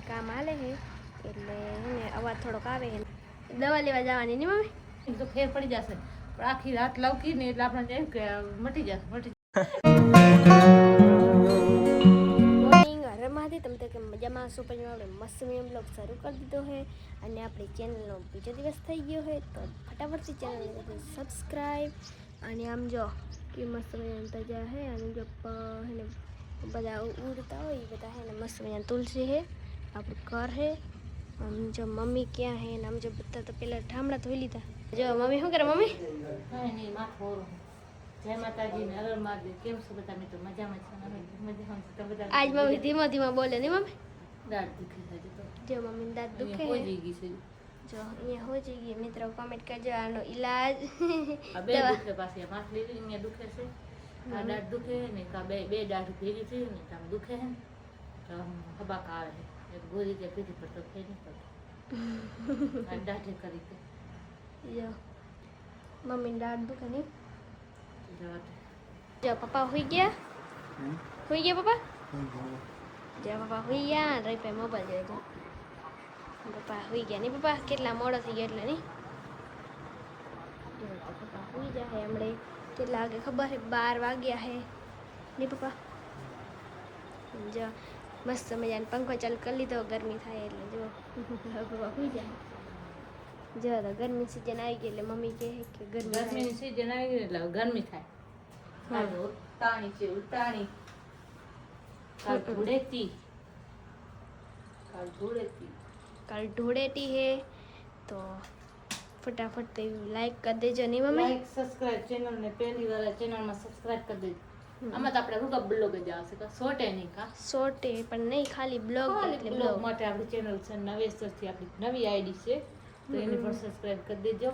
કામ હાલે છે એટલે એને અવાજ થોડોક આવે છે. દવા લેવા જવાની નહીં મમ્મી? તો ફેર પડી જશે પણ આખી રાત લવકી ને એટલે આપણે એમ કે મટી જશે મોર્નિંગ રમાથી તમે તો કે મજામાં શું પણ આપણે મસ્ત બ્લોગ શરૂ કરી દીધો છે અને આપણી ચેનલનો બીજો દિવસ થઈ ગયો છે તો ફટાફટથી ચેનલને સબસ્ક્રાઈબ અને આમ જો કે મસ્ત મજાના તજા છે અને જો એને બધા ઉડતા હોય એ બધા છે ને મસ્ત મજાના તુલસી છે આપણું ઘર છે. આમ જો મમ્મી ક્યાં છે ને આમ જો બધા તો પેલા ઠામડા ધોઈ લીધા. જો મમ્મી શું કરે મમ્મી? કાંઈ નહીં માથું ઓરું. જય માતાજી ને હર મહાદેવ. કેમ છો બધા મિત્રો? મજામાં છે ને? મજામાં છે તો બધા. આજ મમ્મી ધીમો ધીમો બોલે નહીં મમ્મી? દાઢ દુખી છે તો. જો મમ્મી દાંત દુખે હોઈ ગઈ છે. જો અહીંયા હોઈ ગઈ મિત્રો કોમેન્ટ કરજો આનો ઈલાજ. આ બે દુખે પાછી માથલી અહીંયા દુખે છે. આ દાઢ દુખે ને કા બે દાઢ ભેગી થઈ ને કામ દુખે છે તો હબાક આવે છે. એક ગોળી જે પીધી પર તો ફેર નહીં પડતો. આ દાઢે કરી કે જો મમ્મી દાઢ દુખે નહીં. જવાતે જો પપ્પા હોઈ ગયા? હોઈ ગયા પપ્પા? જો પપ્પા હોઈ ગયા રહી પે મોબાઈલ જોઈ જો પપ્પા હોઈ ગયા નહીં પપ્પા? કેટલા મોડો થઈ ગયો એટલે નહીં. પપ્પા હોઈ ગયા હે હમણાં કેટલા વાગે ખબર છે? 12 વાગ્યા હે નહીં પપ્પા? જો મસ્ત મજાનો પંખો ચાલુ કરી લીધો ગરમી થાય એટલે જો પપ્પા હોઈ જાય. જો તો ગરમી સીઝન આવી ગઈ એટલે મમ્મી કહે કે ગરમીની સીઝન આવી ગઈ એટલે ગરમી થાય. ઉતાણી છે ઉતાણી. કાલ ધૂળેટી કાલ ધૂળેટી હે તો ફટાફટ લાઈક કરી દેજો નહીં મમ્મી? લાઈક સબસ્ક્રાઇબ ચેનલ ને પહેલી વાર ચેનલમાં સબસ્ક્રાઇબ કરી દેજો. આમાં તો આપણે રૂગા બ્લોગ જ આવશે કા શોર્ટ નહીં કા શોર્ટે પણ નહીં ખાલી બ્લોગ એટલે બ્લોગ માટે આપણી ચેનલ છે નવેસરથી આપણી નવી આઈડી છે તો એને પણ સબસ્ક્રાઇબ કરી દેજો.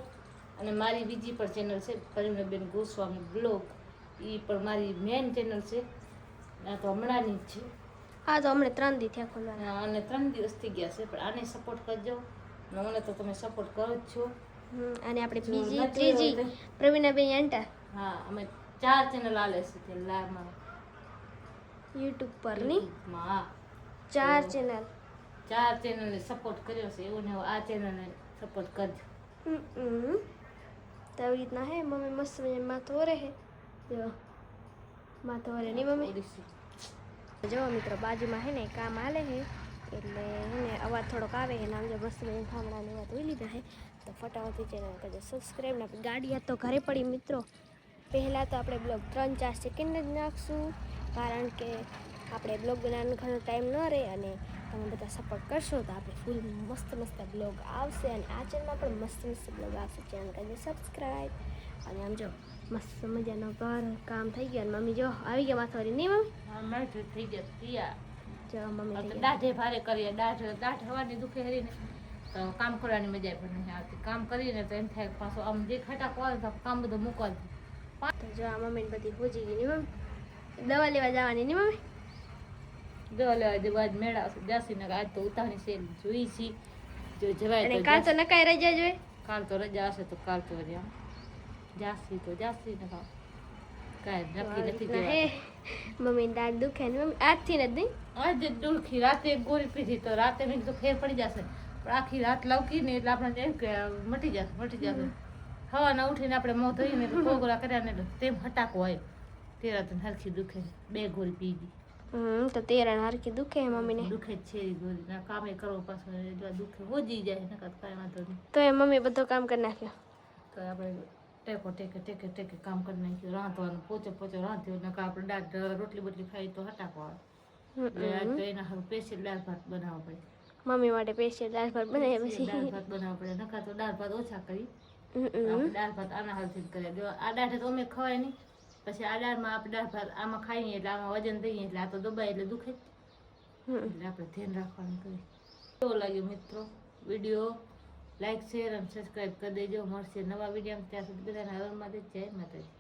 અને મારી બીજી પણ ચેનલ છે પરિમલબેન ગોસ્વામી બ્લોગ એ પણ મારી મેઇન ચેનલ છે. આ તો હમણાંની જ છે. હા તો હમણાં 3 દી થયા ખોલવાના અને 3 દિવસ થઈ ગયા છે પણ આને સપોર્ટ કરજો. મને તો તમે સપોર્ટ કરો જ છો. અને આપણે બીજી ત્રીજી પ્રવીણાબેન એન્ટા હા અમે 4 ચેનલ આલે છે તે લામાં યુટ્યુબ પર ની હા 4 ચેનલ 4 ચેનલને સપોર્ટ કર્યો છે એવું ને આ ચેનલને સપોર્ટ કરજો. તો આવી રીતના હે મમ્મી મસ્ત મજાની માથો ઓરે હે જો માથો ઓરે નહીં મમ્મી? જો મિત્રો બાજુમાં હે ને કામ હાલે છે એટલે એને અવાજ થોડોક આવે છે ને આમ જો મસ્ત મજાની ઠામડાને એવા ધોઈ લીધા છે તો ફટાફટથી ચેનલ કરજો સબસ્ક્રાઈબ. ને ગાડી આ તો ઘરે પડી મિત્રો. પહેલાં તો આપણે બ્લોગ 3-4 સેકન્ડ જ નાખશું કારણ કે આપણે બ્લોગ બનાવવાનો ઘણો ટાઈમ ન રહે અને તમે બધા સપોર્ટ કરશો તો આપણે ફૂલ મસ્ત મસ્ત બ્લોગ આવશે અને આ ચેનલમાં પણ મસ્ત મસ્ત બ્લોગ આવશે. ચેનલ કરજો સબસ્ક્રાઈબ. અને આમ જો મસ્ત મજાનો ઘર કામ થઈ ગયો અને મમ્મી જો આવી ગયા માથવારી નહીં મમ્મી? હા માથે થઈ ગયા તૈયાર. જો મમ્મી દાઢે ભારે કરીએ દાઢ હવાની દુખે હરીને તો કામ કરવાની મજા પણ નહીં આવતી. કામ કરીને તો એમ થાય પાછો આમ જે ખટાકો આવે તો કામ બધું મૂકવા દે. તો જો આ મમ્મીને બધી હોજી ગઈ નહીં મમ્મી? દવા લેવા જવાની નહીં મમ્મી? દવા લેવા જે બાદ મેળા આવશે જાસી ને આજ તો ઉતાવળી છે જોઈ છી જો જવાય અને કાલ તો નકાઈ રજા જોઈએ. કાલ તો રજા હશે તો કાલ તો રજા જાસી તો જાસી ને કાંઈ નક્કી નથી દેવા. મમ્મી દાંત દુખે ને મમ્મી આજથી જ નહીં? આજે દુખી રાતે એક ગોળી પીધી તો રાતે મેં તો ફેર પડી જશે પણ આખી રાત લવકી ને એટલે આપણે એમ કે મટી જશે. હવાના ઉઠીને આપણે મોં ધોઈને કોગળા કર્યા ને તેમ હટાકો હોય તેરા તો હરખી દુખે 2 ગોળી પી ગઈ. તો તેરા હરખી દુખે મમ્મીને? દુખે જ છે ગોળી ના કામે કરો પાછું જો દુખે હોજી જાય નકર કાંઈ વાંધો નહીં. તો એ મમ્મી બધું કામ કરી નાખ્યો તો આપણે ટેકે કામ કરી નાખ્યું. રાંધવાનું પોચો રાંધ્યો નકર આપણે દાળ રોટલી બોટલી ખાઈ તો હટાકો આવે. આજ તો એના હારું સ્પેશિયલ દાળ ભાત બનાવવા પડે. મમ્મી માટે સ્પેશિયલ દાળ ભાત બનાવ્યા પછી દાળ ભાત બનાવવા પડે નકર તો દાળ ભાત ઓછા કરી દાળ ભાત આના હાલથી કરે. આ દાઢે તો અમે ખવાય નહીં પછી આ દાળમાં આપણે દાળ ભાત આમાં ખાઈએ એટલે આમાં વજન દઈએ એટલે આ તો દબાય એટલે દુખે જ એટલે આપણે ધ્યાન રાખવાનું કરીએ. કેવો લાગ્યો મિત્રો વિડીયો? લાઈક શેર અને સબસ્ક્રાઈબ કરી દેજો. મળશે નવા વિડીયો ત્યાં સુધી બધાને હર મહાદેવ. જય માતાજી.